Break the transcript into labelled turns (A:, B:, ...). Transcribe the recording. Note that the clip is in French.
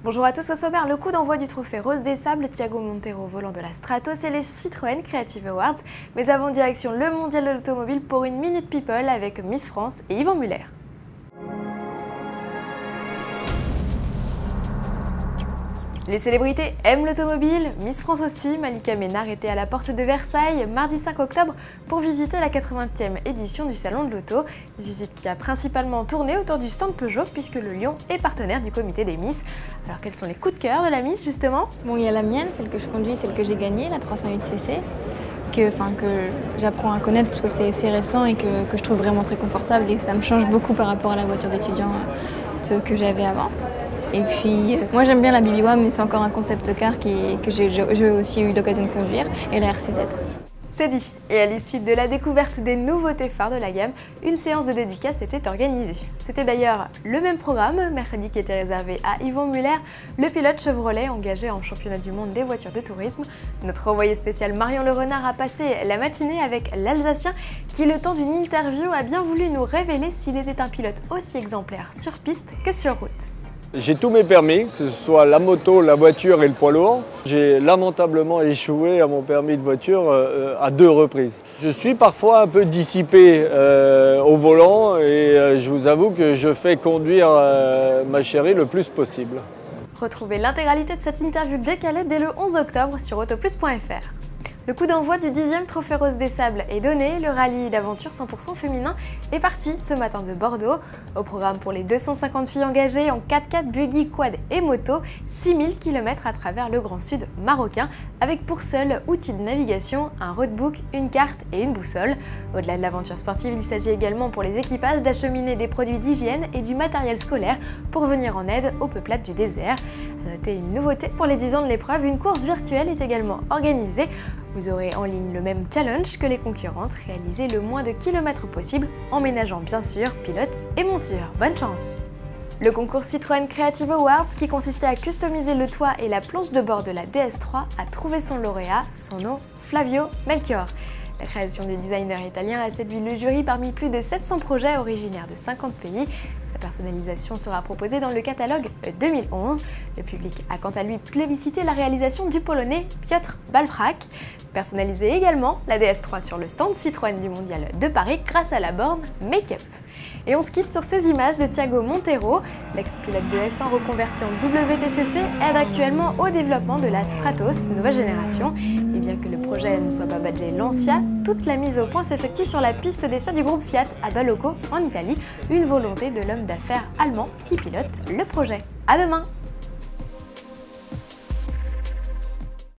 A: Bonjour à tous, au sommaire, le coup d'envoi du trophée Rose des Sables, Thiago Monteiro volant de la Stratos et les Citroën Creative Awards. Mais avant, direction le mondial de l'automobile pour une Minute People avec Miss France et Yvan Muller. Les célébrités aiment l'automobile, Miss France aussi. Malika Ménard était à la porte de Versailles mardi 5 octobre pour visiter la 80e édition du Salon de l'Auto. Une visite qui a principalement tourné autour du stand Peugeot puisque le Lion est partenaire du comité des Miss. Alors quels sont les coups de cœur de la Miss justement?
B: Bon, il y a la mienne, celle que je conduis, celle que j'ai gagnée, la 308cc, que j'apprends à connaître parce que c'est récent et que je trouve vraiment très confortable et ça me change beaucoup par rapport à la voiture d'étudiant que j'avais avant. Et puis, moi j'aime bien la BB1, mais c'est encore un concept car que j'ai aussi eu l'occasion de conduire, et la RC7.
A: C'est dit. Et à l'issue de la découverte des nouveautés phares de la gamme, une séance de dédicace était organisée. C'était d'ailleurs le même programme, mercredi, qui était réservé à Yvan Muller, le pilote Chevrolet engagé en championnat du monde des voitures de tourisme. Notre envoyé spécial Marion Le Renard a passé la matinée avec l'Alsacien qui, le temps d'une interview, a bien voulu nous révéler s'il était un pilote aussi exemplaire sur piste que sur route.
C: J'ai tous mes permis, que ce soit la moto, la voiture et le poids lourd. J'ai lamentablement échoué à mon permis de voiture à 2 reprises. Je suis parfois un peu dissipé au volant et je vous avoue que je fais conduire ma chérie le plus possible.
A: Retrouvez l'intégralité de cette interview décalée dès le 11 octobre sur autoplus.fr. Le coup d'envoi du 10e Trophée Rose des Sables est donné, le rallye d'aventure 100% féminin est parti ce matin de Bordeaux. Au programme pour les 250 filles engagées en 4x4, buggy, quad et moto, 6000 km à travers le Grand Sud marocain, avec pour seul outil de navigation un roadbook, une carte et une boussole. Au-delà de l'aventure sportive, il s'agit également pour les équipages d'acheminer des produits d'hygiène et du matériel scolaire pour venir en aide aux peuplades du désert. À noter une nouveauté pour les 10 ans de l'épreuve, une course virtuelle est également organisée. Vous aurez en ligne le même challenge que les concurrentes, réaliser le moins de kilomètres possible en ménageant bien sûr pilote et monture. Bonne chance! Le concours Citroën Creative Awards, qui consistait à customiser le toit et la planche de bord de la DS3, a trouvé son lauréat, son nom Flavio Melchior. La création du designer italien a séduit le jury parmi plus de 700 projets originaires de 50 pays. Sa personnalisation sera proposée dans le catalogue 2011. Le public a quant à lui plébiscité la réalisation du Polonais Piotr Balfrak. Personnalisé également la DS3 sur le stand Citroën du Mondial de Paris grâce à la borne Make-up. Et on se quitte sur ces images de Thiago Monteiro. L'ex-pilote de F1 reconverti en WTCC aide actuellement au développement de la Stratos nouvelle génération. Et bien que le projet ne soit pas badgé Lancia, toute la mise au point s'effectue sur la piste d'essai du groupe Fiat à Baloco en Italie, une volonté de l'homme d'affaires allemand qui pilote le projet. À demain!